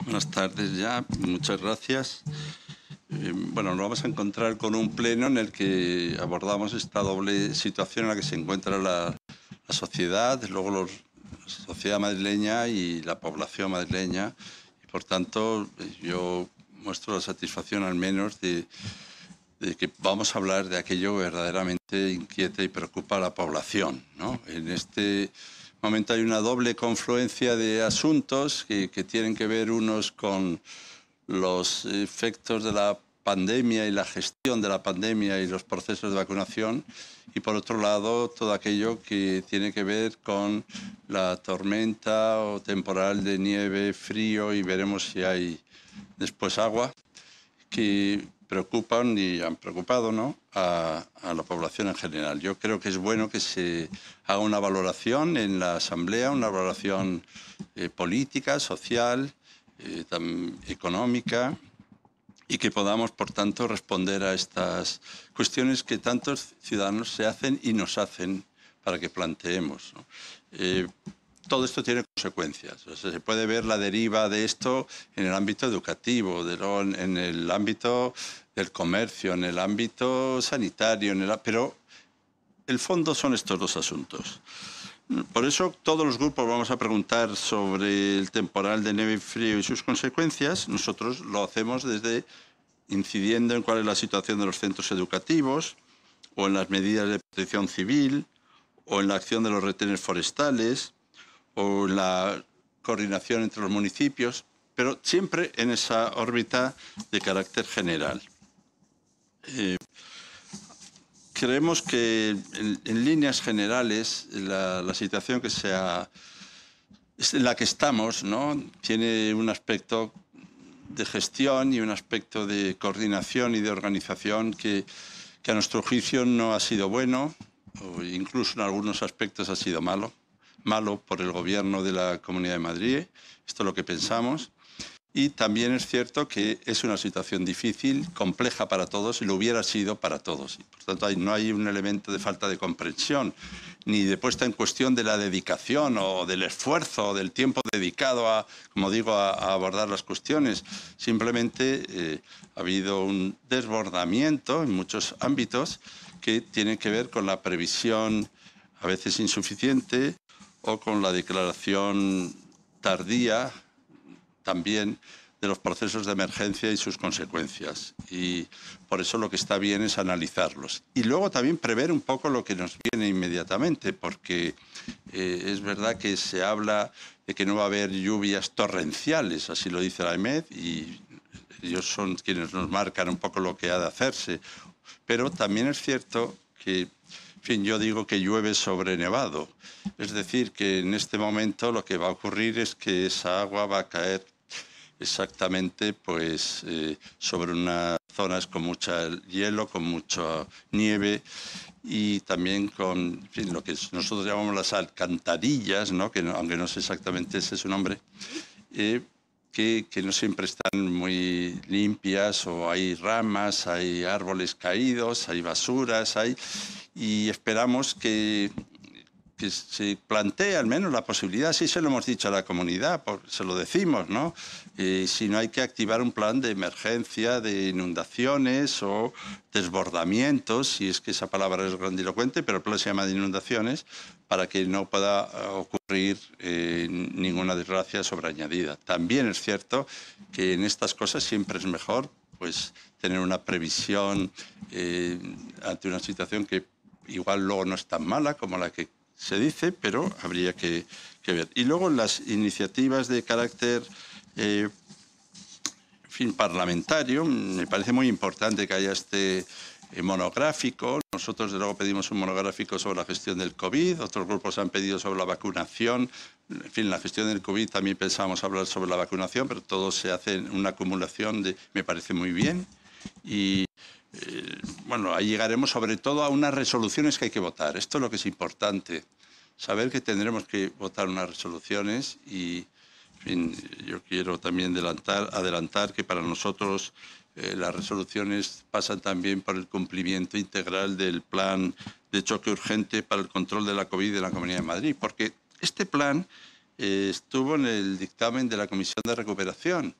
Buenas tardes ya, muchas gracias. Bueno, nos vamos a encontrar con un pleno en el que abordamos esta doble situación en la que se encuentra la sociedad, luego la sociedad madrileña y la población madrileña. Y por tanto, yo muestro la satisfacción al menos de que vamos a hablar de aquello que verdaderamente inquieta y preocupa a la población, ¿no? En este momento hay una doble confluencia de asuntos que tienen que ver unos con los efectos de la pandemia y la gestión de la pandemia y los procesos de vacunación, y por otro lado todo aquello que tiene que ver con la tormenta o temporal de nieve, frío, y veremos si hay después agua, que preocupan y han preocupado, ¿no?, a la población en general. Yo creo que es bueno que se haga una valoración en la Asamblea, una valoración política, social, económica, y que podamos, por tanto, responder a estas cuestiones que tantos ciudadanos se hacen y nos hacen para que planteemos, ¿no? Todo esto tiene consecuencias. O sea, se puede ver la deriva de esto en el ámbito educativo, en el ámbito del comercio, en el ámbito sanitario, pero el fondo son estos dos asuntos. Por eso todos los grupos vamos a preguntar sobre el temporal de nieve y frío y sus consecuencias. Nosotros lo hacemos desde incidiendo en cuál es la situación de los centros educativos, o en las medidas de protección civil, o en la acción de los retenes forestales, o en la coordinación entre los municipios, pero siempre en esa órbita de carácter general. Creemos que en líneas generales la situación en la que estamos, ¿no?, tiene un aspecto de gestión y un aspecto de coordinación y de organización que a nuestro juicio no ha sido bueno, o incluso en algunos aspectos ha sido malo por el gobierno de la Comunidad de Madrid. Esto es lo que pensamos. Y también es cierto que es una situación difícil, compleja para todos, y lo hubiera sido para todos. Y por tanto, no hay un elemento de falta de comprensión, ni de puesta en cuestión de la dedicación o del esfuerzo o del tiempo dedicado a, como digo, a abordar las cuestiones. Simplemente ha habido un desbordamiento en muchos ámbitos que tienen que ver con la previsión a veces insuficiente o con la declaración tardía también de los procesos de emergencia y sus consecuencias. Y por eso lo que está bien es analizarlos. Y luego también prever un poco lo que nos viene inmediatamente, porque es verdad que se habla de que no va a haber lluvias torrenciales, así lo dice la EMED, y ellos son quienes nos marcan un poco lo que ha de hacerse. Pero también es cierto que, en fin, yo digo que llueve sobre nevado. Es decir, que en este momento lo que va a ocurrir es que esa agua va a caer exactamente sobre unas zonas con mucho hielo, con mucha nieve, y también con, en fin, lo que nosotros llamamos las alcantarillas, ¿no?, que aunque no sé exactamente ese es su nombre, que no siempre están muy limpias, o hay ramas, hay árboles caídos, hay basuras, y esperamos que se plantee al menos la posibilidad, sí se lo hemos dicho a la comunidad, se lo decimos, ¿no?, si no hay que activar un plan de emergencia de inundaciones o desbordamientos, si es que esa palabra es grandilocuente, pero el plan se llama de inundaciones, para que no pueda ocurrir ninguna desgracia sobreañadida. También es cierto que en estas cosas siempre es mejor tener una previsión ante una situación que igual luego no es tan mala como la que se dice, pero habría que ver. Y luego las iniciativas de carácter en fin, parlamentario, me parece muy importante que haya este monográfico. Nosotros, de luego, pedimos un monográfico sobre la gestión del COVID, otros grupos han pedido sobre la vacunación. En fin, la gestión del COVID también pensábamos hablar sobre la vacunación, pero todo se hace en una acumulación me parece muy bien. Y bueno, ahí llegaremos sobre todo a unas resoluciones que hay que votar. Esto es lo que es importante, saber que tendremos que votar unas resoluciones. Y en fin, yo quiero también adelantar que para nosotros las resoluciones pasan también por el cumplimiento integral del plan de choque urgente para el control de la COVID en la Comunidad de Madrid, porque este plan estuvo en el dictamen de la Comisión de Recuperación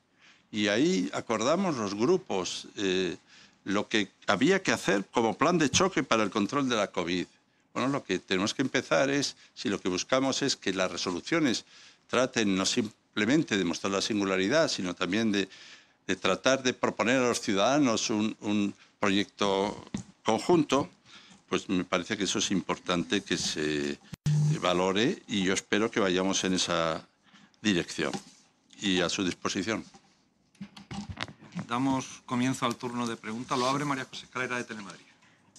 y ahí acordamos los grupos lo que había que hacer como plan de choque para el control de la COVID. Bueno, lo que tenemos que empezar es, si lo que buscamos es que las resoluciones traten no simplemente de mostrar la singularidad, sino también de tratar de proponer a los ciudadanos un proyecto conjunto, pues me parece que eso es importante que se valore y yo espero que vayamos en esa dirección y a su disposición. Damos comienzo al turno de preguntas. Lo abre María José Calera de Telemadrid.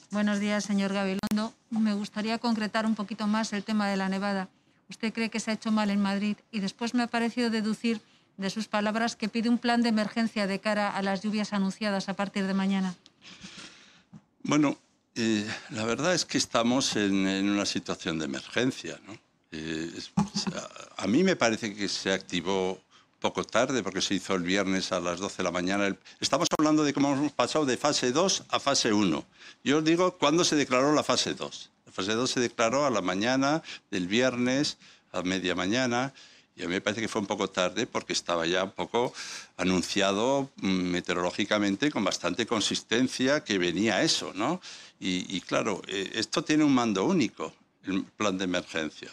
Buenos días, señor Gabilondo. Me gustaría concretar un poquito más el tema de la nevada. ¿Usted cree que se ha hecho mal en Madrid? Y después me ha parecido deducir de sus palabras que pide un plan de emergencia de cara a las lluvias anunciadas a partir de mañana. Bueno, la verdad es que estamos en una situación de emergencia, ¿no? A mí me parece que se activó poco tarde porque se hizo el viernes a las 12 de la mañana. Estamos hablando de cómo hemos pasado de fase 2 a fase 1. Yo os digo cuándo se declaró la fase 2. La fase 2 se declaró a la mañana del viernes, a media mañana, y a mí me parece que fue un poco tarde porque estaba ya un poco anunciado meteorológicamente con bastante consistencia que venía eso, ¿no? Y claro, esto tiene un mando único, el plan de emergencia.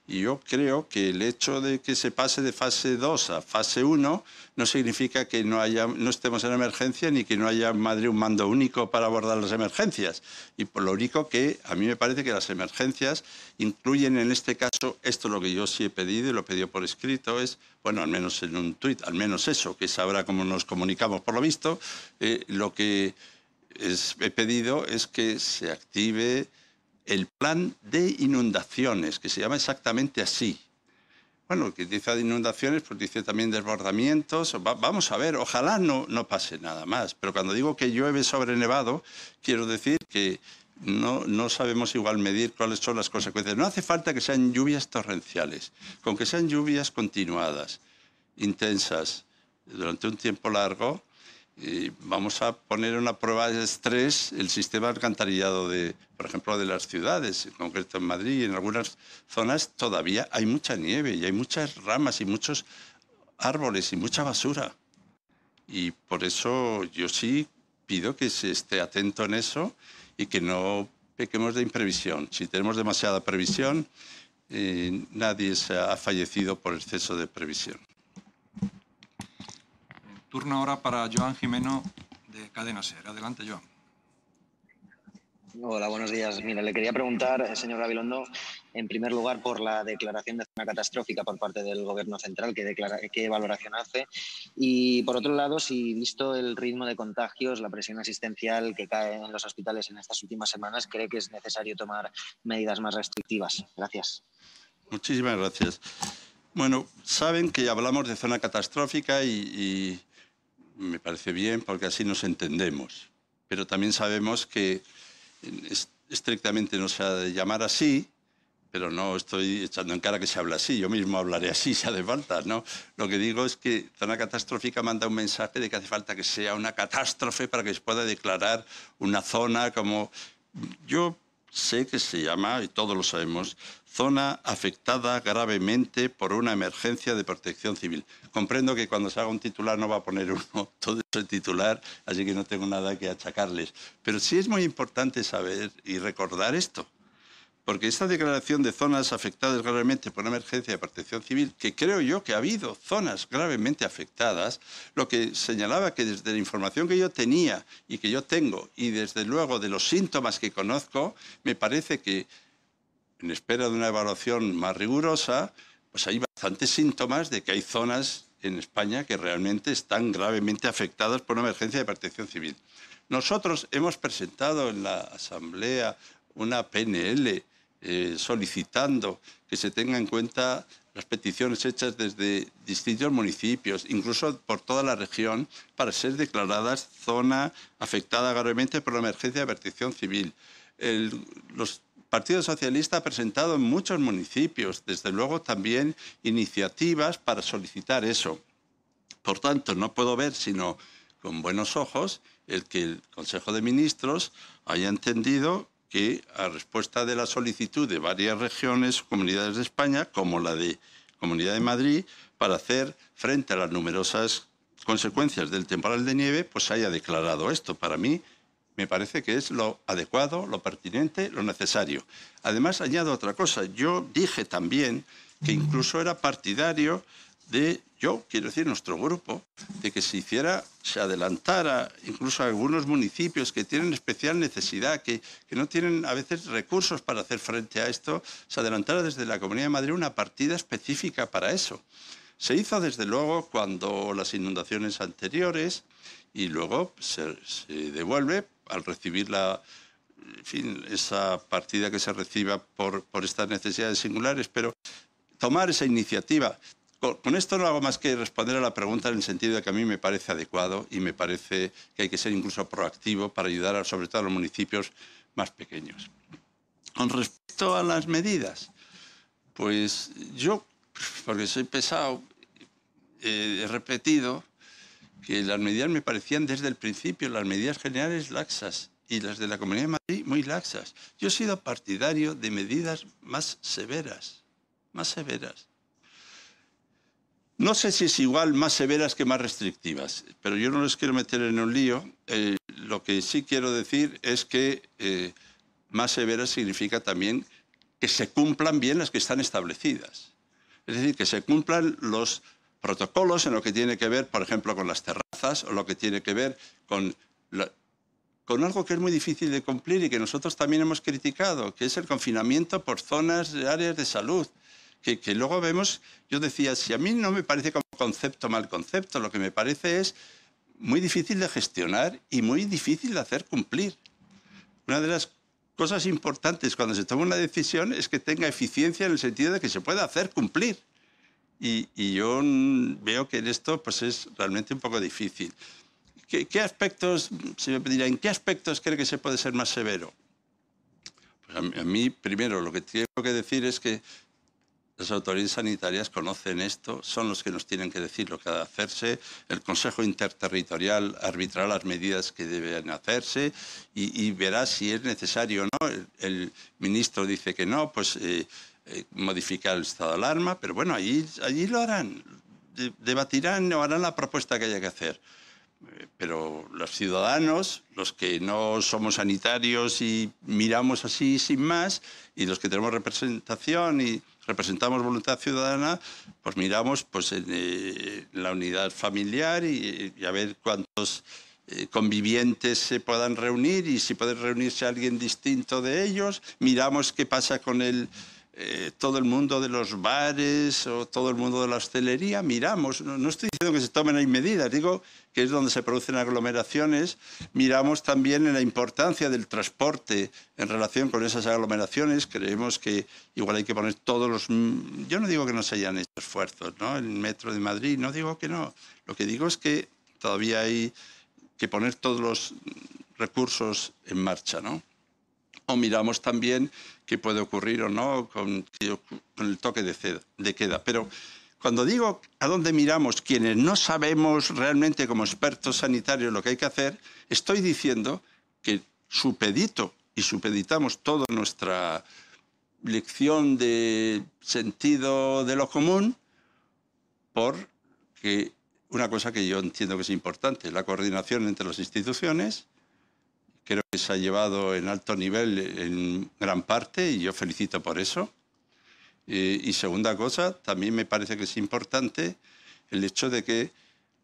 Y yo creo que el hecho de que se pase de fase 2 a fase 1 no significa que no estemos en emergencia ni que no haya en Madrid un mando único para abordar las emergencias. Y por lo único que a mí me parece que las emergencias incluyen en este caso, esto es lo que yo sí he pedido y lo he pedido por escrito, es, bueno, al menos en un tuit, al menos eso, que sabrá cómo nos comunicamos por lo visto, lo que he pedido es que se active el plan de inundaciones, que se llama exactamente así. Bueno, que dice de inundaciones, pues dice también desbordamientos. Vamos a ver, ojalá no pase nada más. Pero cuando digo que llueve sobre nevado, quiero decir que no sabemos igual medir cuáles son las consecuencias. No hace falta que sean lluvias torrenciales, con que sean lluvias continuadas, intensas, durante un tiempo largo. Vamos a poner una prueba de estrés el sistema alcantarillado, por ejemplo, de las ciudades, en concreto en Madrid y en algunas zonas todavía hay mucha nieve y hay muchas ramas y muchos árboles y mucha basura. Y por eso yo sí pido que se esté atento en eso y que no pequemos de imprevisión. Si tenemos demasiada previsión, nadie ha fallecido por exceso de previsión. Turno ahora para Joan Jimeno, de Cadena SER. Adelante, Joan. Hola, buenos días. Mira, le quería preguntar, señor Gabilondo, en primer lugar, por la declaración de zona catastrófica por parte del Gobierno central, ¿qué valoración hace? Y, por otro lado, si, visto el ritmo de contagios, la presión asistencial que cae en los hospitales en estas últimas semanas, ¿cree que es necesario tomar medidas más restrictivas? Gracias. Muchísimas gracias. Bueno, saben que hablamos de zona catastrófica y me parece bien porque así nos entendemos. Pero también sabemos que estrictamente no se ha de llamar así, pero no estoy echando en cara que se habla así. Yo mismo hablaré así si hace falta, ¿no? Lo que digo es que zona catastrófica manda un mensaje de que hace falta que sea una catástrofe para que se pueda declarar una zona como... Yo sé que se llama, y todos lo sabemos, zona afectada gravemente por una emergencia de protección civil. Comprendo que cuando se haga un titular no va a poner uno todo ese titular, así que no tengo nada que achacarles. Pero sí es muy importante saber y recordar esto, porque esta declaración de zonas afectadas gravemente por una emergencia de protección civil, que creo yo que ha habido zonas gravemente afectadas, lo que señalaba que desde la información que yo tenía y que yo tengo, y desde luego de los síntomas que conozco, me parece que, en espera de una evaluación más rigurosa, pues hay bastantes síntomas de que hay zonas en España que realmente están gravemente afectadas por una emergencia de protección civil. Nosotros hemos presentado en la Asamblea una PNL solicitando que se tengan en cuenta las peticiones hechas desde distintos municipios, incluso por toda la región, para ser declaradas zona afectada gravemente por la emergencia de protección civil. Los Partido Socialista ha presentado en muchos municipios, desde luego también iniciativas para solicitar eso. Por tanto, no puedo ver sino con buenos ojos el que el Consejo de Ministros haya entendido que a respuesta de la solicitud de varias regiones o comunidades de España, como la de Comunidad de Madrid para hacer frente a las numerosas consecuencias del temporal de nieve, pues haya declarado esto. Para mí me parece que es lo adecuado, lo pertinente, lo necesario. Además, añado otra cosa. Yo dije también que incluso era partidario de, yo quiero decir nuestro grupo, de que se adelantara incluso a algunos municipios que tienen especial necesidad, que no tienen a veces recursos para hacer frente a esto, se adelantara desde la Comunidad de Madrid una partida específica para eso. Se hizo desde luego cuando las inundaciones anteriores y luego se devuelve al recibir en fin, esa partida que se reciba por estas necesidades singulares, pero tomar esa iniciativa. Con esto no hago más que responder a la pregunta en el sentido de que a mí me parece adecuado y me parece que hay que ser incluso proactivo para ayudar sobre todo a los municipios más pequeños. Con respecto a las medidas, pues yo, porque soy pesado, he repetido que las medidas me parecían desde el principio, las medidas generales laxas y las de la Comunidad de Madrid muy laxas. Yo he sido partidario de medidas más severas, más severas. No sé si es igual más severas que más restrictivas, pero yo no les quiero meter en un lío. Lo que sí quiero decir es que más severas significa también que se cumplan bien las que están establecidas. Es decir, que se cumplan los protocolos en lo que tiene que ver, por ejemplo, con las terrazas o lo que tiene que ver con algo que es muy difícil de cumplir y que nosotros también hemos criticado, que es el confinamiento por zonas de áreas de salud. Que luego vemos, yo decía, si a mí no me parece como concepto mal concepto, lo que me parece es muy difícil de gestionar y muy difícil de hacer cumplir. Una de las cosas importantes cuando se toma una decisión es que tenga eficiencia en el sentido de que se pueda hacer cumplir. Y yo veo que en esto pues es realmente un poco difícil. ¿Qué aspectos, se me dirá, en qué aspectos cree que se puede ser más severo? Pues a mí, primero, lo que tengo que decir es que las autoridades sanitarias conocen esto, son los que nos tienen que decir lo que ha de hacerse. El Consejo Interterritorial arbitrará las medidas que deben hacerse y verá si es necesario o no. El ministro dice que no, pues modificar el estado de alarma, pero bueno, allí lo harán, debatirán o harán la propuesta que haya que hacer. Pero los ciudadanos, los que no somos sanitarios y miramos así sin más, y los que tenemos representación y representamos voluntad ciudadana, pues miramos pues, en la unidad familiar y a ver cuántos convivientes se puedan reunir y si puede reunirse alguien distinto de ellos. Miramos qué pasa con todo el mundo de los bares o todo el mundo de la hostelería. Miramos, no estoy diciendo que se tomen ahí medidas, digo que es donde se producen aglomeraciones. Miramos también en la importancia del transporte en relación con esas aglomeraciones. Creemos que igual hay que poner todos los... Yo no digo que no se hayan hecho esfuerzos, ¿no? El metro de Madrid, no digo que no. Lo que digo es que todavía hay que poner todos los recursos en marcha, ¿no? O miramos también qué puede ocurrir o no con el toque de queda. Pero cuando digo a dónde miramos quienes no sabemos realmente como expertos sanitarios lo que hay que hacer, estoy diciendo que supedito y supeditamos toda nuestra lección de sentido de lo común porque una cosa que yo entiendo que es importante, la coordinación entre las instituciones. Creo que se ha llevado en alto nivel en gran parte y yo felicito por eso. Y segunda cosa, también me parece que es importante el hecho de que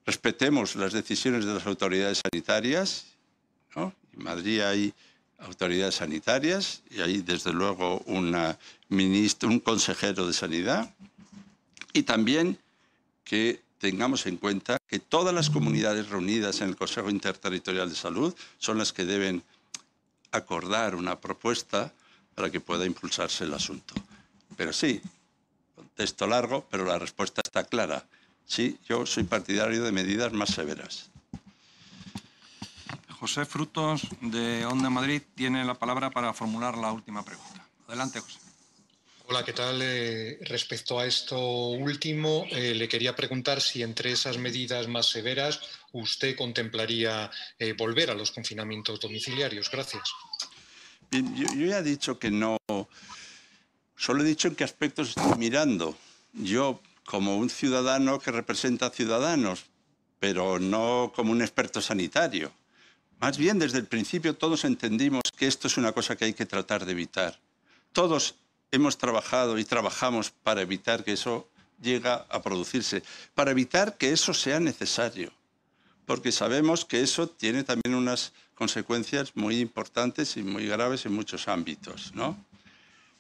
respetemos las decisiones de las autoridades sanitarias, ¿no? En Madrid hay autoridades sanitarias y hay desde luego un consejero de Sanidad y también que tengamos en cuenta que todas las comunidades reunidas en el Consejo Interterritorial de Salud son las que deben acordar una propuesta para que pueda impulsarse el asunto. Pero sí, contexto largo, pero la respuesta está clara. Sí, yo soy partidario de medidas más severas. José Frutos, de Onda Madrid, tiene la palabra para formular la última pregunta. Adelante, José. Hola, ¿qué tal? Respecto a esto último, le quería preguntar si entre esas medidas más severas usted contemplaría volver a los confinamientos domiciliarios. Gracias. Bien, yo ya he dicho que no, solo he dicho en qué aspectos estoy mirando. Yo como un ciudadano que representa a ciudadanos, pero no como un experto sanitario. Más bien, desde el principio todos entendimos que esto es una cosa que hay que tratar de evitar. Todos hemos trabajado y trabajamos para evitar que eso llegue a producirse, para evitar que eso sea necesario, porque sabemos que eso tiene también unas consecuencias muy importantes y muy graves en muchos ámbitos, ¿no?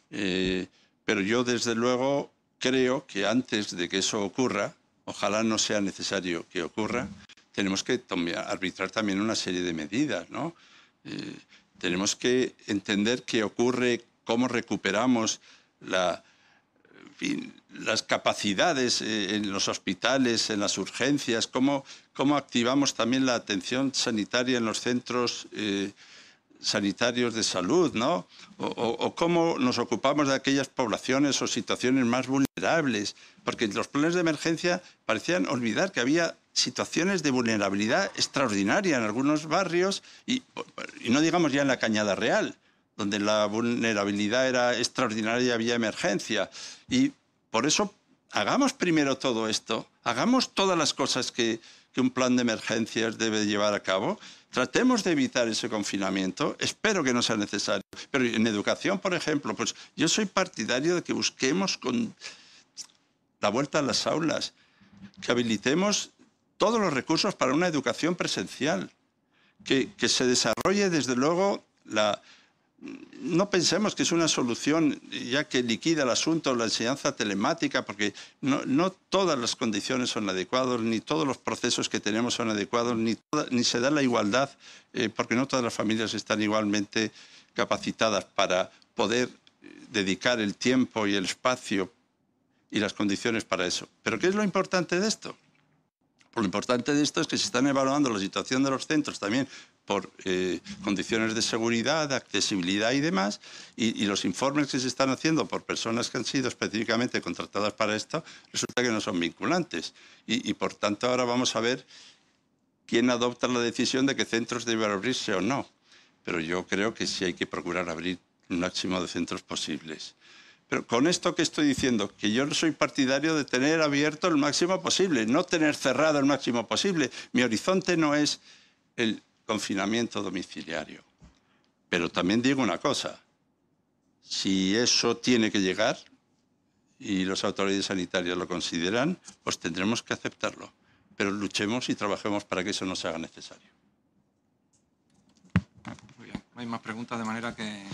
Pero yo, desde luego, creo que antes de que eso ocurra, ojalá no sea necesario que ocurra, tenemos que arbitrar también una serie de medidas, ¿no? Tenemos que entender qué ocurre, cómo recuperamos las capacidades en los hospitales, en las urgencias, cómo activamos también la atención sanitaria en los centros sanitarios de salud, ¿no? O cómo nos ocupamos de aquellas poblaciones o situaciones más vulnerables, porque los planes de emergencia parecían olvidar que había situaciones de vulnerabilidad extraordinaria en algunos barrios y no digamos ya en la Cañada Real, donde la vulnerabilidad era extraordinaria y había emergencia. Y por eso hagamos primero todo esto, hagamos todas las cosas que un plan de emergencias debe llevar a cabo, tratemos de evitar ese confinamiento, espero que no sea necesario. Pero en educación, por ejemplo, pues yo soy partidario de que busquemos con la vuelta a las aulas, que habilitemos todos los recursos para una educación presencial, que se desarrolle desde luego no pensemos que es una solución ya que liquida el asunto la enseñanza telemática, porque no todas las condiciones son adecuadas, ni todos los procesos que tenemos son adecuados, ni se da la igualdad, porque no todas las familias están igualmente capacitadas para poder dedicar el tiempo y el espacio y las condiciones para eso. ¿Pero qué es lo importante de esto? Lo importante de esto es que se están evaluando la situación de los centros también por condiciones de seguridad, de accesibilidad y demás, y los informes que se están haciendo por personas que han sido específicamente contratadas para esto, resulta que no son vinculantes. Y por tanto ahora vamos a ver quién adopta la decisión de qué centros deben abrirse o no. Pero yo creo que sí hay que procurar abrir el máximo de centros posibles. Pero con esto que estoy diciendo, que yo no soy partidario de tener abierto el máximo posible, no tener cerrado el máximo posible. Mi horizonte no es el confinamiento domiciliario. Pero también digo una cosa, si eso tiene que llegar y las autoridades sanitarias lo consideran, pues tendremos que aceptarlo. Pero luchemos y trabajemos para que eso no se haga necesario. Muy bien, no hay más preguntas, de manera que